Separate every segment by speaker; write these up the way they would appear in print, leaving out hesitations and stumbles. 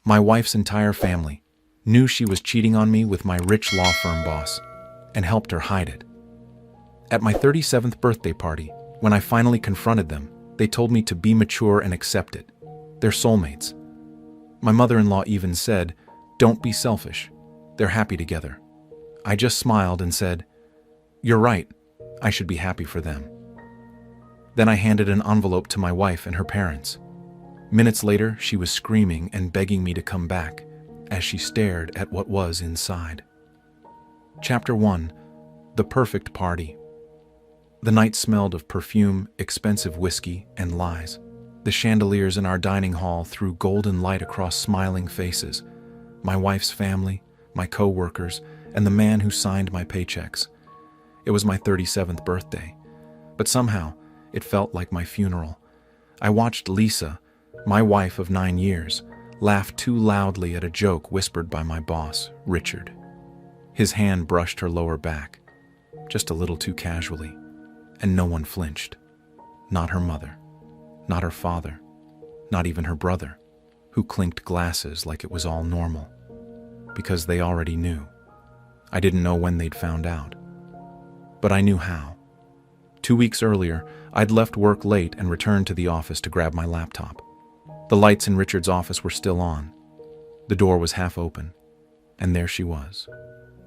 Speaker 1: My wife's entire family knew she was cheating on me with my rich law firm boss and helped her hide it. At my 37th birthday party, when I finally confronted them, they told me to be mature and accept it. They're soulmates. My mother-in-law even said, "Don't be selfish. They're happy together." I just smiled and said, "You're right. I should be happy for them." Then I handed an envelope to my wife and her parents. Minutes later, she was screaming and begging me to come back as she stared at what was inside. Chapter 1: The Perfect Party. The night smelled of perfume, expensive whiskey, and lies. The chandeliers in our dining hall threw golden light across smiling faces. My wife's family, my co-workers, and the man who signed my paychecks. It was my 37th birthday, but somehow it felt like my funeral. I watched Lisa, my wife of 9 years, laugh too loudly at a joke whispered by my boss, Richard. His hand brushed her lower back, just a little too casually, and no one flinched. Not her mother, not her father, not even her brother, who clinked glasses like it was all normal, because they already knew. I didn't know when they'd found out, but I knew how. 2 weeks earlier, I'd left work late and returned to the office to grab my laptop. The lights in Richard's office were still on. The door was half open, and there she was,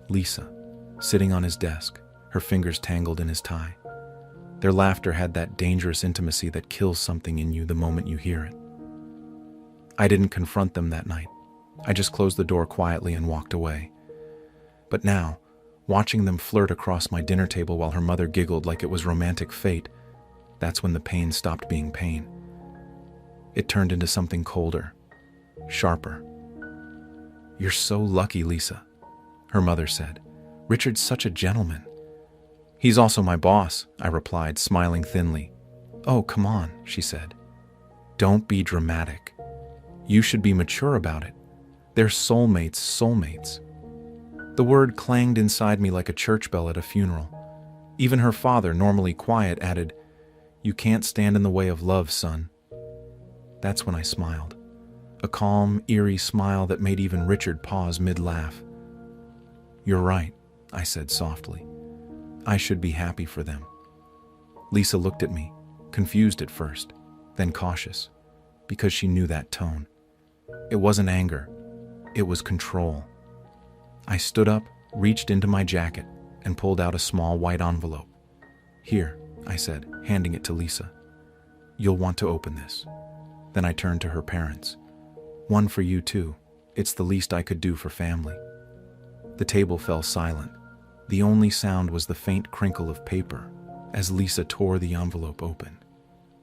Speaker 1: Lisa, sitting on his desk, her fingers tangled in his tie. Their laughter had that dangerous intimacy that kills something in you the moment you hear it. I didn't confront them that night. I just closed the door quietly and walked away. But now, watching them flirt across my dinner table while her mother giggled like it was romantic fate, that's when the pain stopped being pain. It turned into something colder, sharper. "You're so lucky, Lisa," her mother said. "Richard's such a gentleman." "He's also my boss," I replied, smiling thinly. "Oh, come on," she said. "Don't be dramatic. You should be mature about it. They're soulmates, soulmates." The word clanged inside me like a church bell at a funeral. Even her father, normally quiet, added, "You can't stand in the way of love, son." That's when I smiled. A calm, eerie smile that made even Richard pause mid-laugh. "You're right," I said softly. "I should be happy for them." Lisa looked at me, confused at first, then cautious, because she knew that tone. It wasn't anger. It was control. I stood up, reached into my jacket, and pulled out a small white envelope. "Here," I said, handing it to Lisa. "You'll want to open this." Then I turned to her parents. "One for you too. It's the least I could do for family." The table fell silent. The only sound was the faint crinkle of paper as Lisa tore the envelope open.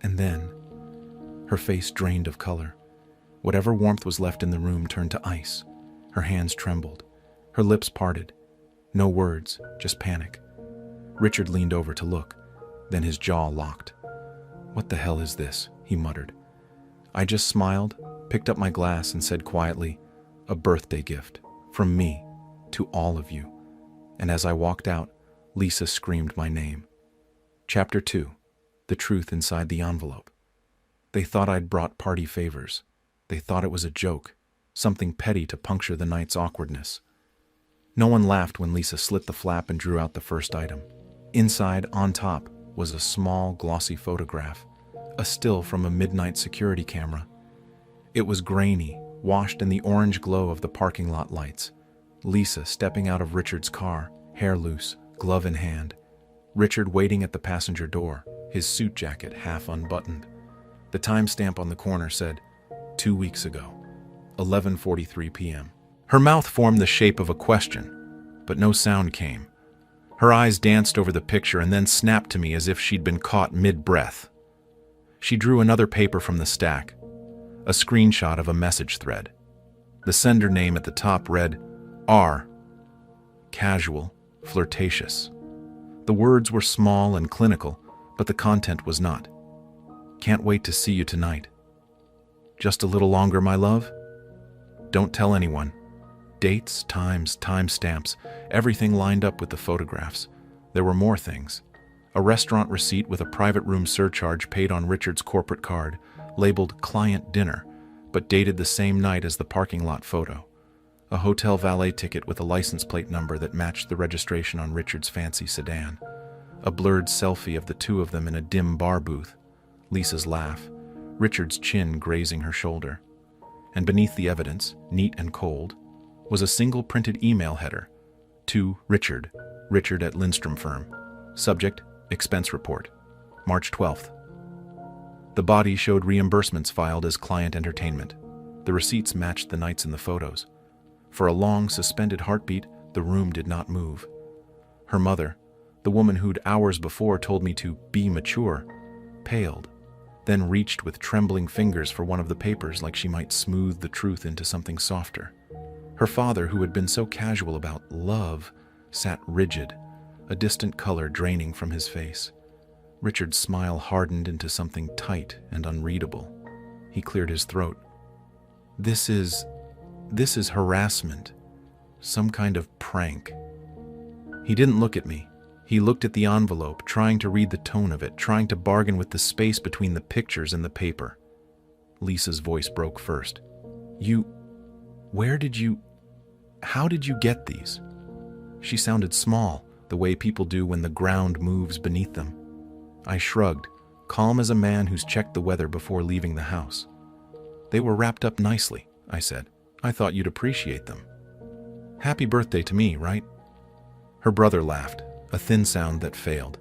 Speaker 1: And then, her face drained of color. Whatever warmth was left in the room turned to ice. Her hands trembled. Her lips parted. No words, just panic. Richard leaned over to look. Then his jaw locked. "What the hell is this?" he muttered. I just smiled, picked up my glass, and said quietly, "A birthday gift, from me, to all of you." And as I walked out, Lisa screamed my name. Chapter 2: The Truth Inside the Envelope. They thought I'd brought party favors. They thought it was a joke, something petty to puncture the night's awkwardness. No one laughed when Lisa slit the flap and drew out the first item. Inside, on top, was a small, glossy photograph, a still from a midnight security camera. It was grainy, washed in the orange glow of the parking lot lights. Lisa stepping out of Richard's car, hair loose, glove in hand. Richard waiting at the passenger door, his suit jacket half unbuttoned. The timestamp on the corner said, 2 weeks ago, 11:43 p.m. Her mouth formed the shape of a question, but no sound came. Her eyes danced over the picture and then snapped to me as if she'd been caught mid-breath. She drew another paper from the stack, a screenshot of a message thread. The sender name at the top read, R. Casual, flirtatious. The words were small and clinical, but the content was not. Can't wait to see you tonight. Just a little longer, my love? Don't tell anyone. Dates, times, timestamps, everything lined up with the photographs. There were more things. A restaurant receipt with a private room surcharge paid on Richard's corporate card, labeled Client Dinner, but dated the same night as the parking lot photo. A hotel valet ticket with a license plate number that matched the registration on Richard's fancy sedan. A blurred selfie of the two of them in a dim bar booth. Lisa's laugh, Richard's chin grazing her shoulder. And beneath the evidence, neat and cold, was a single printed email header. To Richard at Lindstrom Firm. Subject, expense report. March 12th. The body showed reimbursements filed as client entertainment. The receipts matched the nights in the photos. For a long, suspended heartbeat, the room did not move. Her mother, the woman who'd hours before told me to be mature, paled, then reached with trembling fingers for one of the papers like she might smooth the truth into something softer. Her father, who had been so casual about love, sat rigid, a distant color draining from his face. Richard's smile hardened into something tight and unreadable. He cleared his throat. This is harassment. Some kind of prank. He didn't look at me. He looked at the envelope, trying to read the tone of it, trying to bargain with the space between the pictures and the paper. Lisa's voice broke first. How did you get these? She sounded small, the way people do when the ground moves beneath them. I shrugged, calm as a man who's checked the weather before leaving the house. They were wrapped up nicely, I said. I thought you'd appreciate them. Happy birthday to me, right? Her brother laughed, a thin sound that failed.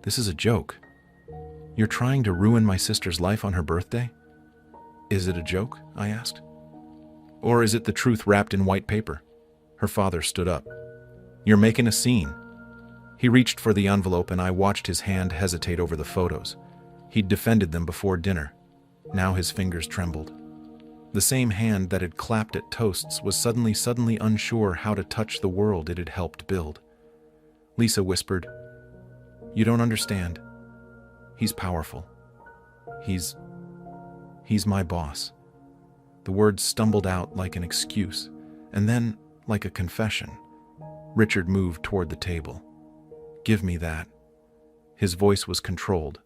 Speaker 1: This is a joke. You're trying to ruin my sister's life on her birthday? Is it a joke? I asked. Or is it the truth wrapped in white paper? Her father stood up. You're making a scene. He reached for the envelope and I watched his hand hesitate over the photos. He'd defended them before dinner. Now his fingers trembled. The same hand that had clapped at toasts was suddenly unsure how to touch the world it had helped build. Lisa whispered, "You don't understand. He's powerful. He's my boss." The words stumbled out like an excuse, and then like a confession. Richard moved toward the table. "Give me that." His voice was controlled,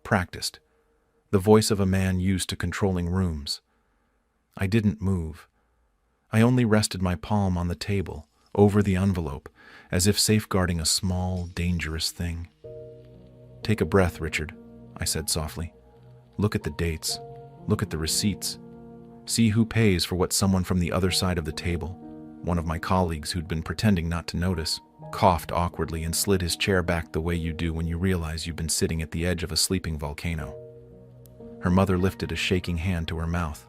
Speaker 1: practiced, the voice of a man used to controlling rooms. I didn't move. I only rested my palm on the table, over the envelope, as if safeguarding a small, dangerous thing. "Take a breath, Richard," I said softly. "Look at the dates. Look at the receipts. See who pays for what someone from the other side of the table." One of my colleagues, who'd been pretending not to notice, coughed awkwardly and slid his chair back the way you do when you realize you've been sitting at the edge of a sleeping volcano. Her mother lifted a shaking hand to her mouth.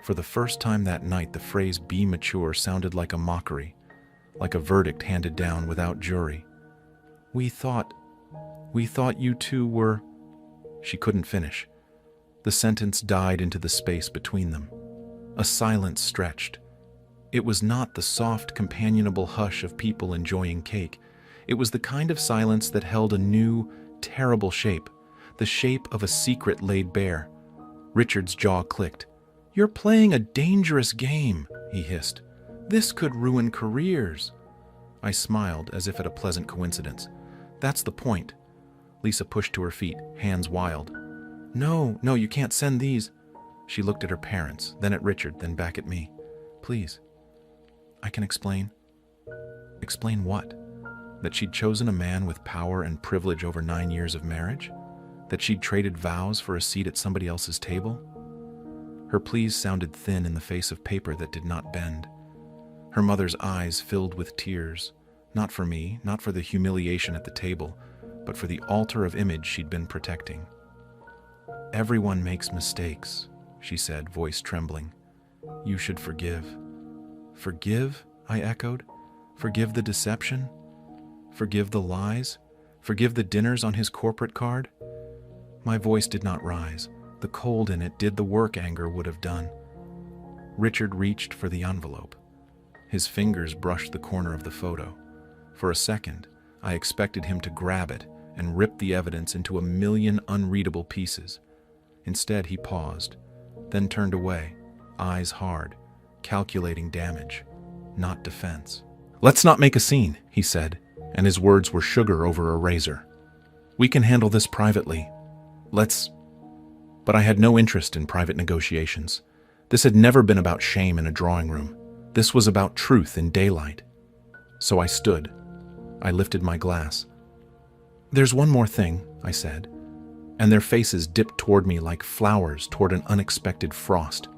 Speaker 1: For the first time that night, the phrase "be mature" sounded like a mockery, like a verdict handed down without jury. We thought you two were..." She couldn't finish. The sentence died into the space between them. A silence stretched. It was not the soft, companionable hush of people enjoying cake. It was the kind of silence that held a new, terrible shape, the shape of a secret laid bare. Richard's jaw clicked. "You're playing a dangerous game," he hissed. "This could ruin careers." I smiled as if at a pleasant coincidence. "That's the point." Lisa pushed to her feet, hands wild. No, you can't send these." She looked at her parents, then at Richard, then back at me. "Please." "I can explain." "Explain what? That she'd chosen a man with power and privilege over 9 years of marriage? That she'd traded vows for a seat at somebody else's table?" Her pleas sounded thin in the face of paper that did not bend. Her mother's eyes filled with tears, not for me, not for the humiliation at the table, but for the altar of image she'd been protecting. "Everyone makes mistakes," she said, voice trembling. "You should forgive." "Forgive?" I echoed. "Forgive the deception? Forgive the lies? Forgive the dinners on his corporate card?" My voice did not rise. The cold in it did the work anger would have done. Richard reached for the envelope. His fingers brushed the corner of the photo. For a second, I expected him to grab it and rip the evidence into a million unreadable pieces. Instead, he paused, then turned away, eyes hard, calculating damage, not defense. "Let's not make a scene," he said, and his words were sugar over a razor. "We can handle this privately. But I had no interest in private negotiations. This had never been about shame in a drawing room. This was about truth in daylight. So I stood. I lifted my glass. "There's one more thing," I said, and their faces dipped toward me like flowers toward an unexpected frost.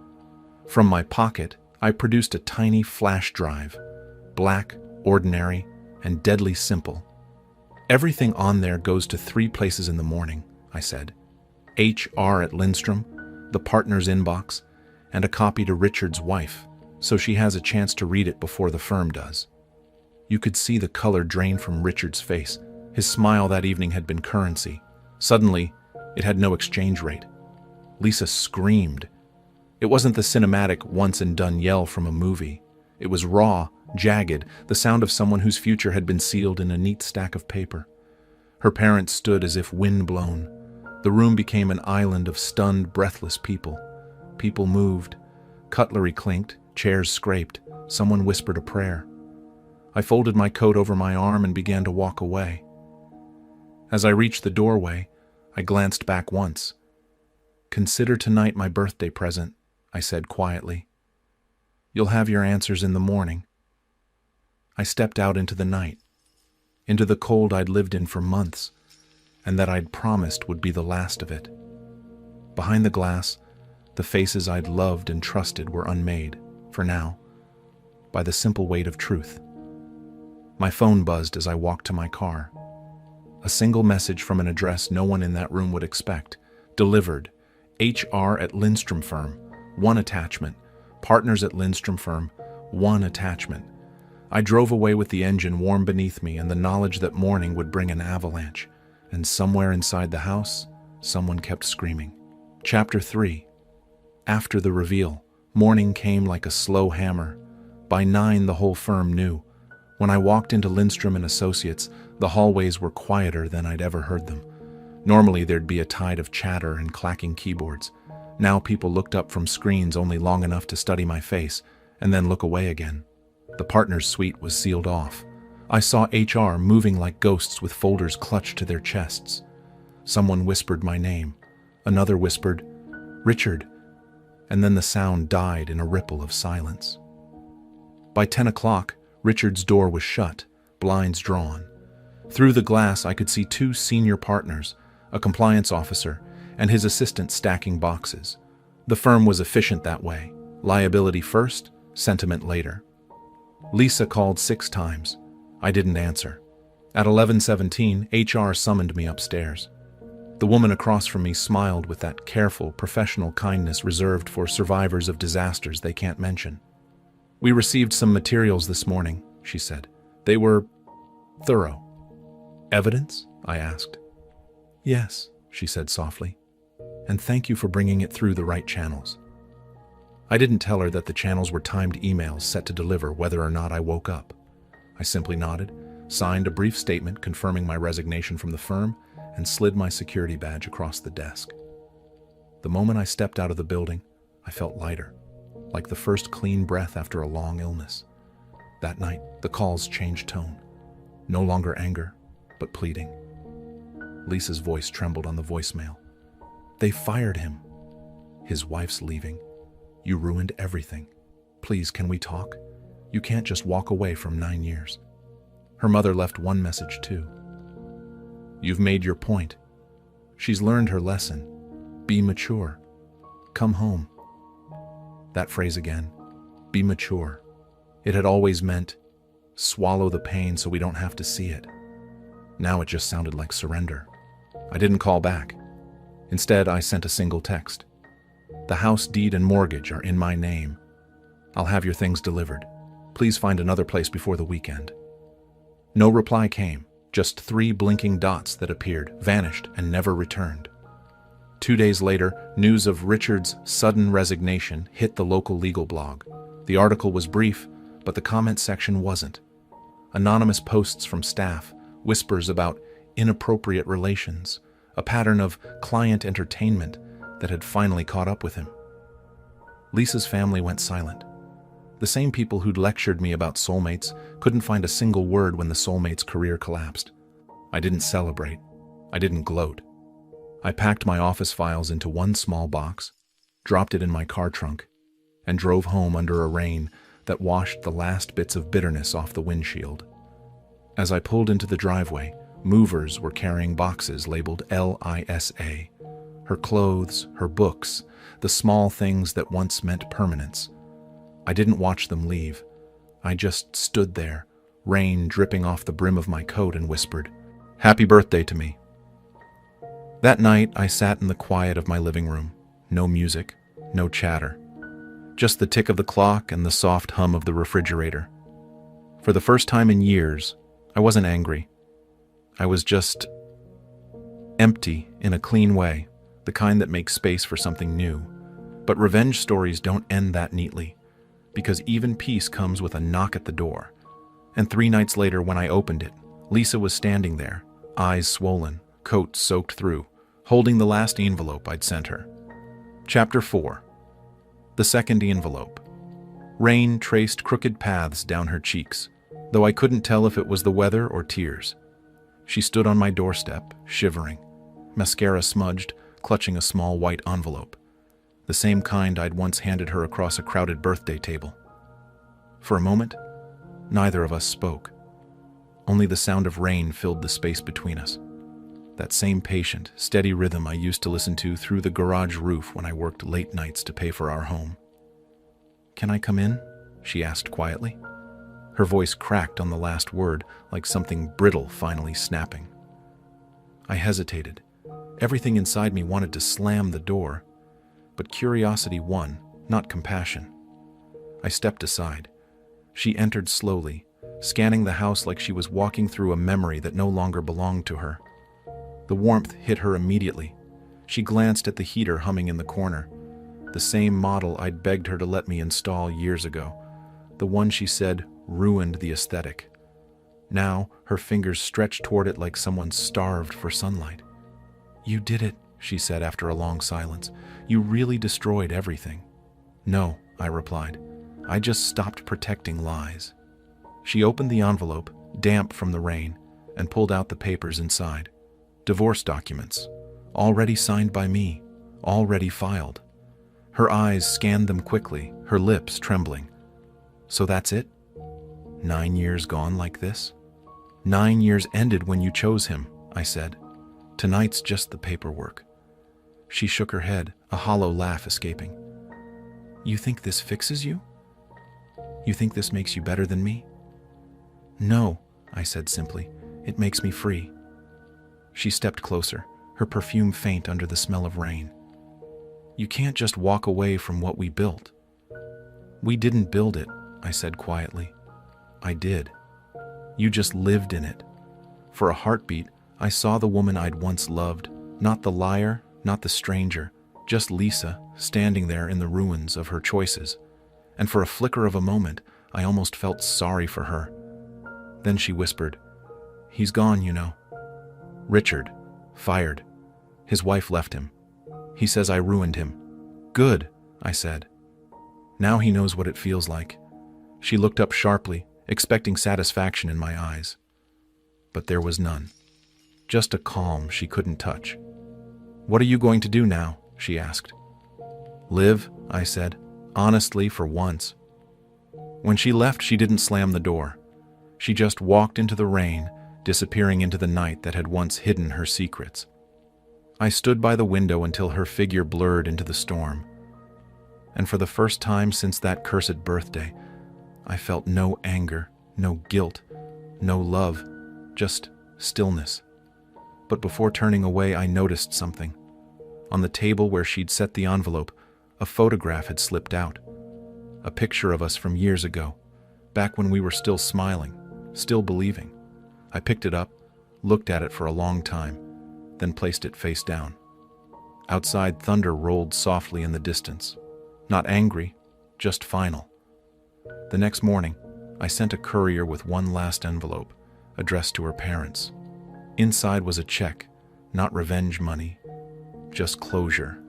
Speaker 1: From my pocket, I produced a tiny flash drive, black, ordinary, and deadly simple. "Everything on there goes to 3 places in the morning," I said. HR at Lindstrom, the partner's inbox, and a copy to Richard's wife, so she has a chance to read it before the firm does. You could see the color drain from Richard's face. His smile that evening had been currency. Suddenly, it had no exchange rate. Lisa screamed. It wasn't the cinematic once-and-done yell from a movie. It was raw, jagged, the sound of someone whose future had been sealed in a neat stack of paper. Her parents stood as if wind-blown. The room became an island of stunned, breathless people. People moved. Cutlery clinked, chairs scraped, someone whispered a prayer. I folded my coat over my arm and began to walk away. As I reached the doorway, I glanced back once. "Consider tonight my birthday present," I said quietly. "You'll have your answers in the morning." I stepped out into the night, into the cold I'd lived in for months, and that I'd promised would be the last of it. Behind the glass, the faces I'd loved and trusted were unmade, for now, by the simple weight of truth. My phone buzzed as I walked to my car. A single message from an address no one in that room would expect. Delivered. HR at Lindstrom Firm. 1 attachment. Partners at Lindstrom Firm. 1 attachment. I drove away with the engine warm beneath me and the knowledge that morning would bring an avalanche. And somewhere inside the house, someone kept screaming. Chapter 3. After the reveal, morning came like a slow hammer. By 9, the whole firm knew. When I walked into Lindstrom and Associates, the hallways were quieter than I'd ever heard them. Normally there'd be a tide of chatter and clacking keyboards. Now people looked up from screens only long enough to study my face, and then look away again. The partner's suite was sealed off. I saw HR moving like ghosts with folders clutched to their chests. Someone whispered my name. Another whispered, "Richard," and then the sound died in a ripple of silence. By 10 o'clock, Richard's door was shut, blinds drawn. Through the glass, I could see 2 senior partners, a compliance officer, and his assistant stacking boxes. The firm was efficient that way. Liability first, sentiment later. Lisa called 6 times. I didn't answer. At 11:17, HR summoned me upstairs. The woman across from me smiled with that careful, professional kindness reserved for survivors of disasters they can't mention. "We received some materials this morning," she said. "They were thorough." "Evidence?" I asked. "Yes," she said softly. "And thank you for bringing it through the right channels." I didn't tell her that the channels were timed emails set to deliver whether or not I woke up. I simply nodded, signed a brief statement confirming my resignation from the firm, and slid my security badge across the desk. The moment I stepped out of the building, I felt lighter, like the first clean breath after a long illness. That night, the calls changed tone. No longer anger, but pleading. Lisa's voice trembled on the voicemail. "They fired him. His wife's leaving. You ruined everything. Please, can we talk? You can't just walk away from 9 years." Her mother left one message too. "You've made your point. She's learned her lesson. Be mature. Come home." That phrase again. Be mature. It had always meant, swallow the pain so we don't have to see it. Now it just sounded like surrender. I didn't call back. Instead, I sent a single text. "The house deed and mortgage are in my name. I'll have your things delivered. Please find another place before the weekend." No reply came, just 3 blinking dots that appeared, vanished, and never returned. 2 days later, news of Richard's sudden resignation hit the local legal blog. The article was brief, but the comment section wasn't. Anonymous posts from staff, whispers about inappropriate relations, a pattern of client entertainment that had finally caught up with him. Lisa's family went silent. The same people who'd lectured me about soulmates couldn't find a single word when the soulmate's career collapsed. I didn't celebrate. I didn't gloat. I packed my office files into one small box, dropped it in my car trunk, and drove home under a rain that washed the last bits of bitterness off the windshield. As I pulled into the driveway, movers were carrying boxes labeled LISA. Her clothes, her books, the small things that once meant permanence. I didn't watch them leave. I just stood there, rain dripping off the brim of my coat, and whispered, "Happy birthday" to me. That night, I sat in the quiet of my living room. No music, no chatter. Just the tick of the clock and the soft hum of the refrigerator. For the first time in years, I wasn't angry. I was just empty in a clean way, the kind that makes space for something new. But revenge stories don't end that neatly, because even peace comes with a knock at the door. And 3 nights later, when I opened it, Lisa was standing there, eyes swollen, coat soaked through, holding the last envelope I'd sent her. Chapter 4. The second envelope. Rain traced crooked paths down her cheeks, though I couldn't tell if it was the weather or tears. She stood on my doorstep, shivering, mascara smudged, clutching a small white envelope, the same kind I'd once handed her across a crowded birthday table. For a moment, neither of us spoke. Only the sound of rain filled the space between us. That same patient, steady rhythm I used to listen to through the garage roof when I worked late nights to pay for our home. "Can I come in?" she asked quietly. Her voice cracked on the last word, like something brittle finally snapping. I hesitated. Everything inside me wanted to slam the door, but curiosity won, not compassion. I stepped aside. She entered slowly, scanning the house like she was walking through a memory that no longer belonged to her. The warmth hit her immediately. She glanced at the heater humming in the corner, the same model I'd begged her to let me install years ago, the one she said ruined the aesthetic. Now, her fingers stretched toward it like someone starved for sunlight. "You did it," she said after a long silence. "You really destroyed everything." "No," I replied. "I just stopped protecting lies." She opened the envelope, damp from the rain, and pulled out the papers inside. Divorce documents, already signed by me, already filed. Her eyes scanned them quickly, her lips trembling. "So that's it? 9 years gone like this?" "9 years ended when you chose him," I said. "Tonight's just the paperwork." She shook her head, a hollow laugh escaping. "You think this fixes you? You think this makes you better than me?" "No," I said simply. "It makes me free." She stepped closer, her perfume faint under the smell of rain. "You can't just walk away from what we built." "We didn't build it," I said quietly. "I did. You just lived in it." For a heartbeat, I saw the woman I'd once loved, not the liar, not the stranger, just Lisa, standing there in the ruins of her choices. And for a flicker of a moment, I almost felt sorry for her. Then she whispered, "He's gone, you know. Richard, fired. His wife left him. He says I ruined him." "Good," I said. "Now he knows what it feels like." She looked up sharply, expecting satisfaction in my eyes. But there was none. Just a calm she couldn't touch. "What are you going to do now?" she asked. "Live," I said, honestly for once. When she left, she didn't slam the door. She just walked into the rain, disappearing into the night that had once hidden her secrets. I stood by the window until her figure blurred into the storm. And for the first time since that cursed birthday, I felt no anger, no guilt, no love, just stillness. But before turning away, I noticed something. On the table where she'd set the envelope, a photograph had slipped out. A picture of us from years ago, back when we were still smiling, still believing. I picked it up, looked at it for a long time, then placed it face down. Outside, thunder rolled softly in the distance. Not angry, just final. The next morning, I sent a courier with one last envelope, addressed to her parents. Inside was a check, not revenge money, just closure.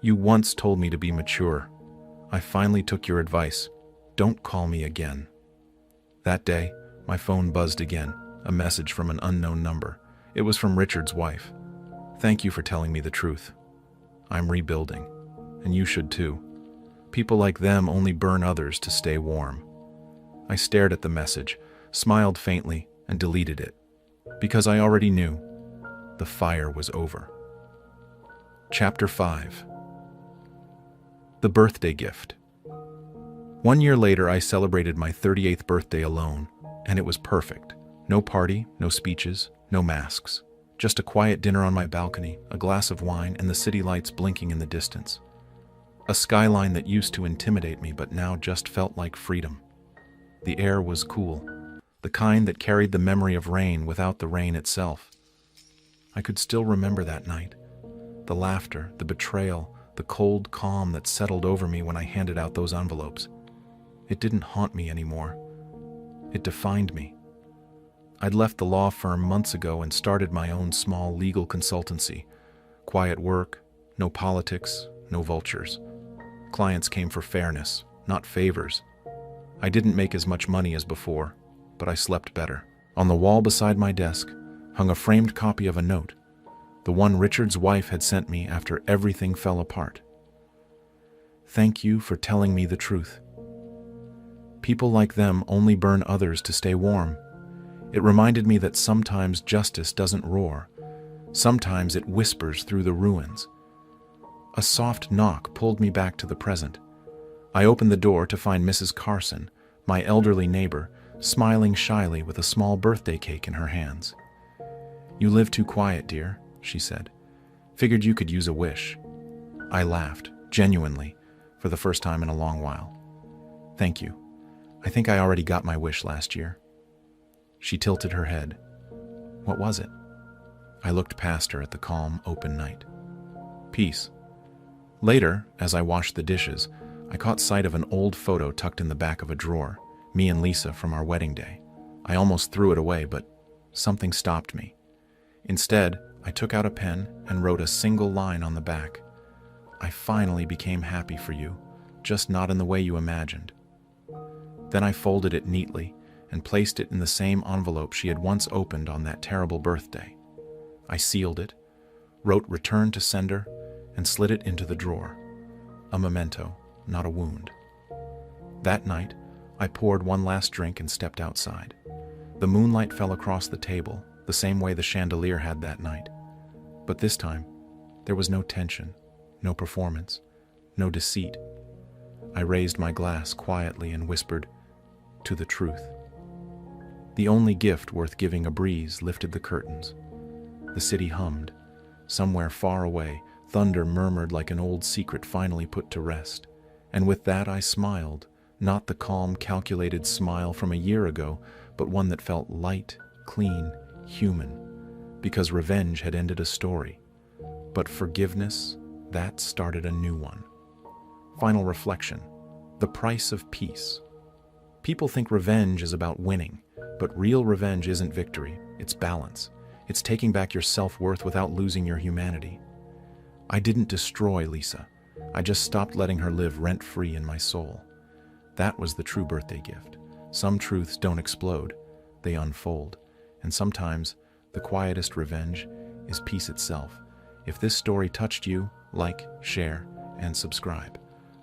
Speaker 1: "You once told me to be mature. I finally took your advice. Don't call me again." That day, my phone buzzed again, a message from an unknown number. It was from Richard's wife. "Thank you for telling me the truth. I'm rebuilding, and you should too. People like them only burn others to stay warm. I stared at the message, smiled faintly, and deleted it, because I already knew the fire was over. Chapter 5. The Birthday Gift. 1 year later, I celebrated my 38th birthday alone, and it was perfect. No party, no speeches, no masks. Just a quiet dinner on my balcony, a glass of wine, and the city lights blinking in the distance. A skyline that used to intimidate me but now just felt like freedom. The air was cool, the kind that carried the memory of rain without the rain itself. I could still remember that night. The laughter, the betrayal, the cold calm that settled over me when I handed out those envelopes. It didn't haunt me anymore. It defined me. I'd left the law firm months ago and started my own small legal consultancy. Quiet work, no politics, no vultures. Clients came for fairness, not favors. I didn't make as much money as before, but I slept better. On the wall beside my desk hung a framed copy of a note, the one Richard's wife had sent me after everything fell apart. Thank you for telling me the truth. People like them only burn others to stay warm. It reminded me that sometimes justice doesn't roar. Sometimes it whispers through the ruins. A soft knock pulled me back to the present. I opened the door to find Mrs. Carson, my elderly neighbor, smiling shyly with a small birthday cake in her hands. "You live too quiet, dear," she said. "Figured you could use a wish." I laughed, genuinely, for the first time in a long while. "Thank you. I think I already got my wish last year." She tilted her head. "What was it?" I looked past her at the calm, open night. "Peace." Later, as I washed the dishes, I caught sight of an old photo tucked in the back of a drawer, me and Lisa from our wedding day. I almost threw it away, but something stopped me. Instead, I took out a pen and wrote a single line on the back. "I finally became happy for you, just not in the way you imagined." Then I folded it neatly and placed it in the same envelope she had once opened on that terrible birthday. I sealed it, wrote "Return to sender," and slid it into the drawer. A memento, not a wound. That night, I poured one last drink and stepped outside. The moonlight fell across the table, the same way the chandelier had that night. But this time, there was no tension, no performance, no deceit. I raised my glass quietly and whispered, "To the truth." The only gift worth giving a breeze lifted the curtains. The city hummed. Somewhere far away, thunder murmured like an old secret finally put to rest. And with that I smiled, not the calm, calculated smile from a year ago, but one that felt light, clean, human, because revenge had ended a story. But forgiveness, that started a new one. Final reflection: the price of peace. People think revenge is about winning, but real revenge isn't victory, it's balance. It's taking back your self-worth without losing your humanity. I didn't destroy Lisa. I just stopped letting her live rent-free in my soul. That was the true birthday gift. Some truths don't explode, they unfold. And sometimes, the quietest revenge is peace itself. If this story touched you, like, share, and subscribe.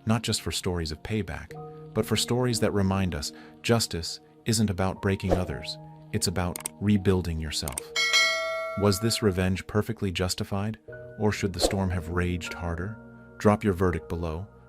Speaker 1: Not just for stories of payback, but for stories that remind us justice isn't about breaking others, it's about rebuilding yourself. Was this revenge perfectly justified, or should the storm have raged harder? Drop your verdict below.